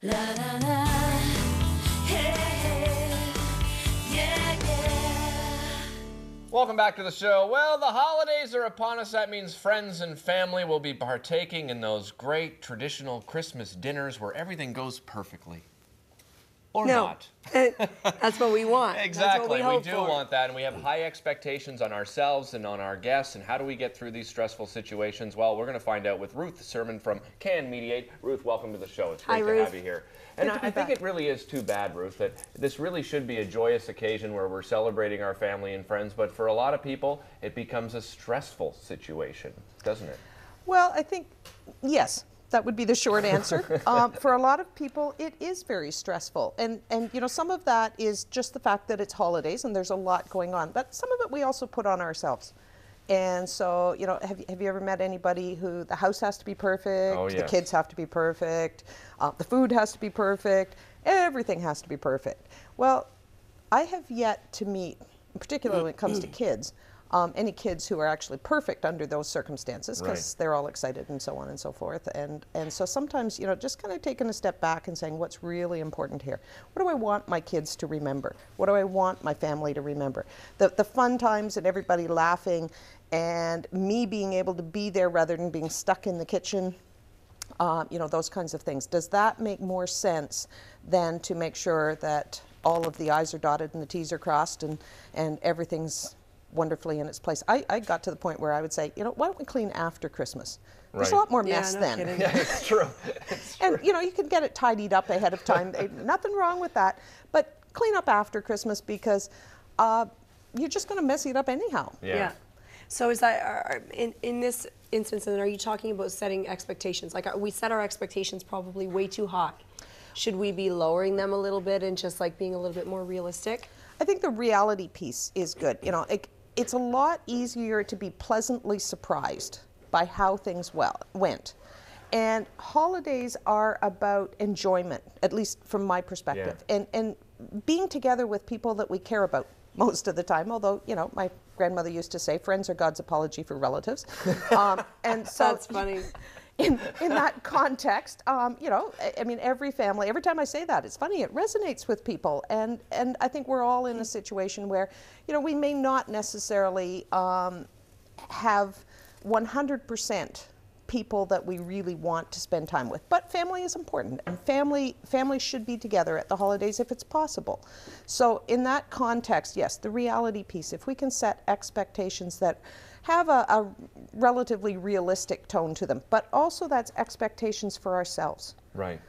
La la la, hey, hey, yeah, yeah. Welcome back to the show. Well, the holidays are upon us. That means friends and family will be partaking in those great traditional Christmas dinners where everything goes perfectly. Or not. That's what we want. Exactly. That's what we hope do for. want that, and we have high expectations on ourselves and on our guests. And how do we get through these stressful situations? Well, we're going to find out with Ruth Sermon from CanMediate. Ruth, welcome to the show. It's great to have you here. And I think it really is too bad, Ruth, that this really should be a joyous occasion where we're celebrating our family and friends, but for a lot of people, it becomes a stressful situation, doesn't it? Well, I think, yes, that would be the short answer. For a lot of people, it is very stressful. And you know, some of that is just the fact that it's holidays and there's a lot going on. But some of it we also put on ourselves. And so, you know, have you ever met anybody who the house has to be perfect, Oh, the yes. kids have to be perfect, the food has to be perfect, everything has to be perfect. Well, I have yet to meet, particularly when it comes to kids, any kids who are actually perfect under those circumstances, because they're all excited and so on and so forth. And so sometimes, you know, just kind of taking a step back and saying, what's really important here? What do I want my kids to remember? What do I want my family to remember? The fun times and everybody laughing and me being able to be there rather than being stuck in the kitchen. You know, those kinds of things. Does that make more sense than to make sure that all of the I's are dotted and the T's are crossed and everything's wonderfully in its place? I got to the point where I would say, you know, why don't we clean after Christmas? There's a lot more mess no then. kidding. Yeah, it's true. And, you know, you can get it tidied up ahead of time. Nothing wrong with that. But clean up after Christmas because you're just going to mess it up anyhow. Yeah. So is that, in this instance, then, are you talking about setting expectations? Like, we set our expectations probably way too high. Should we be lowering them a little bit and just like being a little bit more realistic? I think the reality piece is good. You know, it's a lot easier to be pleasantly surprised by how things went. And holidays are about enjoyment, at least from my perspective, and being together with people that we care about most of the time, although, you know, my grandmother used to say, friends are God's apology for relatives. And so That's funny. In that context, you know, I mean, every family, every time I say that, it's funny, it resonates with people. And I think we're all in a situation where, you know, we may not necessarily have 100% people that we really want to spend time with. But family is important, and family should be together at the holidays if it's possible. So in that context, yes, the reality piece, if we can set expectations that have a relatively realistic tone to them, but also that's expectations for ourselves. Right.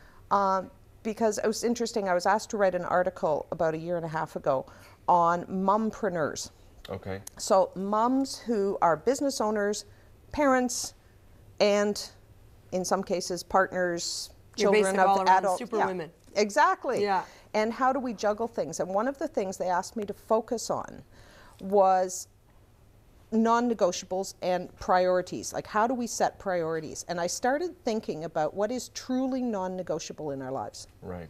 Because it was interesting, I was asked to write an article about 1.5 years ago on mumpreneurs. Okay. So mums who are business owners, parents, and in some cases partners, You're children basically all of around adults. super women. Exactly. Yeah. And how do we juggle things? And one of the things they asked me to focus on was non-negotiables and priorities. Like, how do we set priorities? And I started thinking about what is truly non-negotiable in our lives. Right.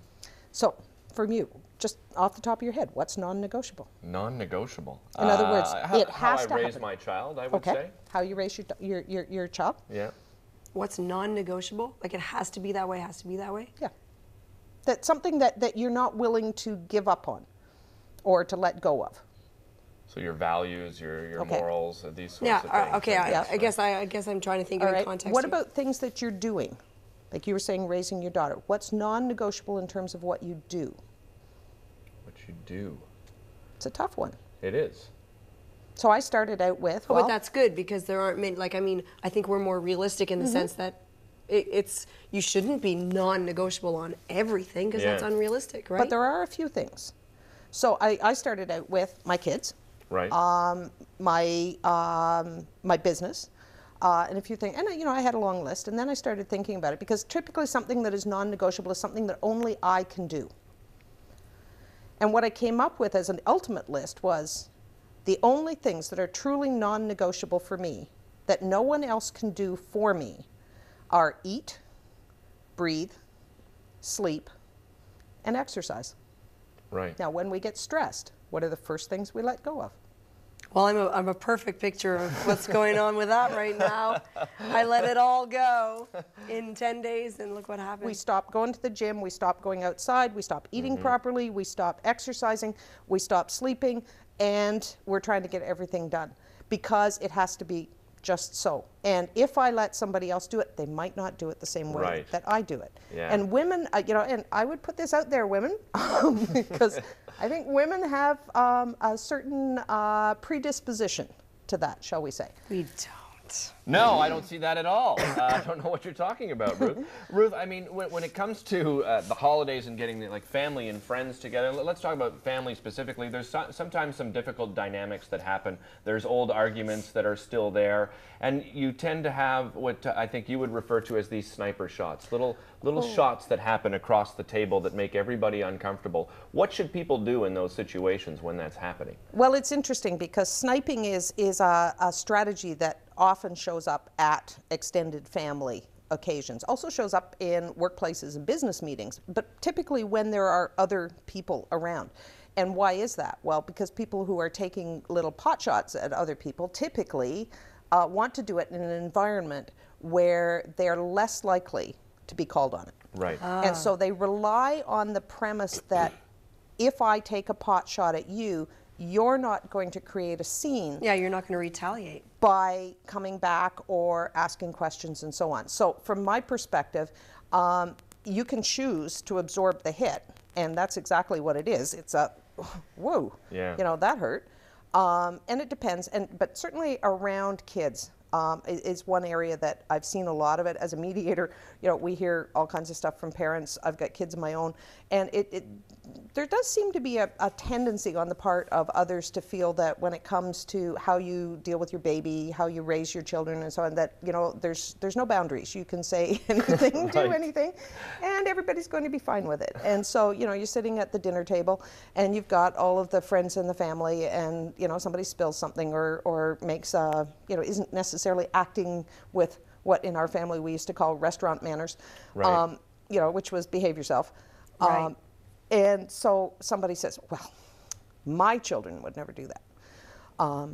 So from you, just off the top of your head, what's non-negotiable? Non-negotiable. In other words, it how has I to raise happen. my child, I would Okay. say. How you raise your child? Yeah. What's non-negotiable? Like, it has to be that way, has to be that way? Yeah. That's something that you're not willing to give up on or to let go of. So your values, your Okay. morals, these sorts Yeah, of things. okay, Yeah. I guess I'm trying to think All of right. in context. What here. about things that you're doing? Like you were saying, raising your daughter. What's non-negotiable in terms of what you do? What you do. It's a tough one. It is. So I started out with, Oh, well, but that's good because there aren't many, like, I mean, I think we're more realistic in the sense that you shouldn't be non-negotiable on everything because that's unrealistic, right? but there are a few things. So I started out with my kids, Right. my business, and a few things. And you know, I had a long list, and then I started thinking about it because typically something that is non-negotiable is something that only I can do. And what I came up with as an ultimate list was the only things that are truly non-negotiable for me that no one else can do for me are eat, breathe, sleep, and exercise. Right. Now, when we get stressed, what are the first things we let go of? Well, I'm a perfect picture of what's going on with that right now. I let it all go in 10 days, and look what happened. We stopped going to the gym, we stopped going outside, we stopped eating properly, we stopped exercising, we stopped sleeping, and we're trying to get everything done because it has to be just so. And if I let somebody else do it, they might not do it the same way that I do it. Yeah. And women, you know, and I would put this out there, women, because I think women have a certain predisposition to that, shall we say. We don't. No, I don't see that at all. I don't know what you're talking about, Ruth. Ruth, I mean, when it comes to the holidays and getting like family and friends together, let's talk about family specifically. There's sometimes some difficult dynamics that happen. There's old arguments that are still there, and you tend to have what I think you would refer to as these sniper shots, little shots that happen across the table that make everybody uncomfortable. What should people do in those situations when that's happening? Well, it's interesting because sniping is a strategy that often shows up at extended family occasions. Also shows up in workplaces and business meetings, but typically when there are other people around. And why is that? Well, because people who are taking little pot shots at other people typically want to do it in an environment where they're less likely to be called on it. Right. And so they rely on the premise that if I take a pot shot at you, you're not going to create a scene. Yeah, you're not going to retaliate. By coming back or asking questions and so on. So from my perspective, you can choose to absorb the hit, and that's exactly what it is. It's a, whoa, you know, that hurt. And it depends, but certainly around kids is one area that I've seen a lot of it. As a mediator, you know, we hear all kinds of stuff from parents. I've got kids of my own, and there does seem to be a tendency on the part of others to feel that when it comes to how you deal with your baby, how you raise your children and so on, that, you know, there's no boundaries. You can say anything, do anything, and everybody's going to be fine with it. And so, you know, you're sitting at the dinner table and you've got all of the friends in the family, and, you know, somebody spills something or makes you know, isn't necessarily acting with what in our family we used to call restaurant manners, you know, which was behave yourself. Right. And so somebody says, well, my children would never do that.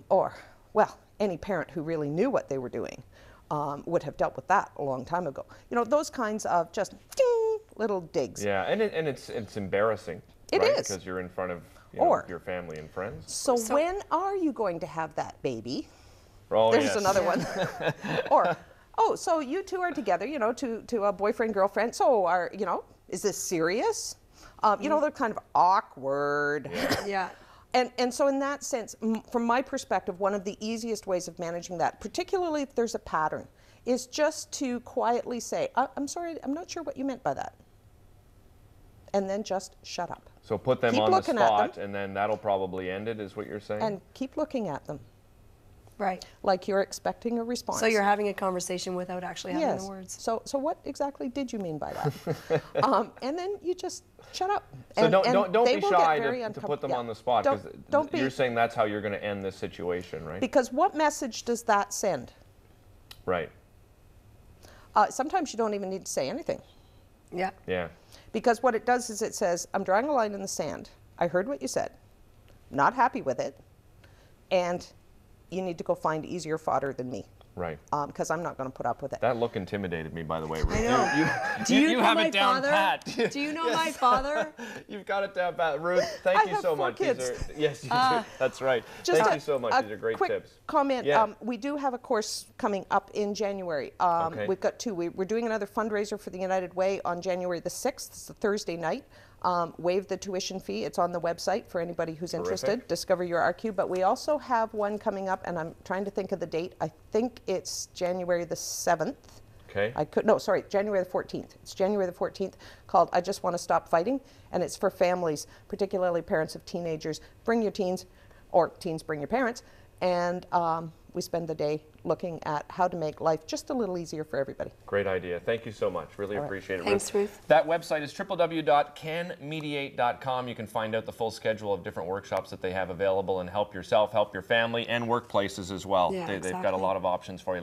Or, well, any parent who really knew what they were doing would have dealt with that a long time ago. You know, those kinds of just ding, little digs. Yeah, and it's embarrassing. It right? is. Because you're in front of your family and friends. So when are you going to have that baby? Oh, There's yes. another one. Or, oh, so you two are together, you know, to a boyfriend, girlfriend. So are, you know, is this serious? You know, they're kind of awkward. Yeah. And so in that sense, from my perspective, one of the easiest ways of managing that, particularly if there's a pattern, is just to quietly say, I'm sorry, I'm not sure what you meant by that. And then just shut up. So put them Keep on the looking at spot, them. and then that'll probably end it, is what you're saying? And keep looking at them. Right. Like you're expecting a response. So you're having a conversation without actually having Yes. the words. So what exactly did you mean by that? And then you just shut up. So And don't they be will get shy very to put them uncomfortable. on the spot, because Don't be. you're saying that's how you're going to end this situation, right? Because what message does that send? Right. Sometimes you don't even need to say anything. Yeah. Yeah. Because what it does is it says, I'm drawing a line in the sand. I heard what you said. Not happy with it. And you need to go find easier fodder than me. Right. Because I'm not going to put up with it. That look intimidated me, by the way, Ruth. I know. You, you know have my it down father? pat. Do you know my father? You've got it down pat. Ruth, thank you have so 4 much. kids. Yes, you do. That's right. Just Thank you so much. These are great quick tips. Comment. Yeah. We do have a course coming up in January. Okay. We've got 2. We're doing another fundraiser for the United Way on January the 6th. It's a Thursday night. Waive the tuition fee. It's on the website for anybody who's interested. Discover Your RQ. But we also have one coming up, and I'm trying to think of the date. I think it's January the 7th. Okay. January the 14th. It's January the 14th, called I Just Want to Stop Fighting, and it's for families, particularly parents of teenagers. Bring your teens, or teens bring your parents, and we spend the day looking at how to make life just a little easier for everybody. Great idea. Thank you so much. Really appreciate it, Thanks, Ruth. That website is www.canmediate.com. You can find out the full schedule of different workshops that they have available, and help yourself, help your family, and workplaces as well. Yeah, They've got a exactly. lot of options for you.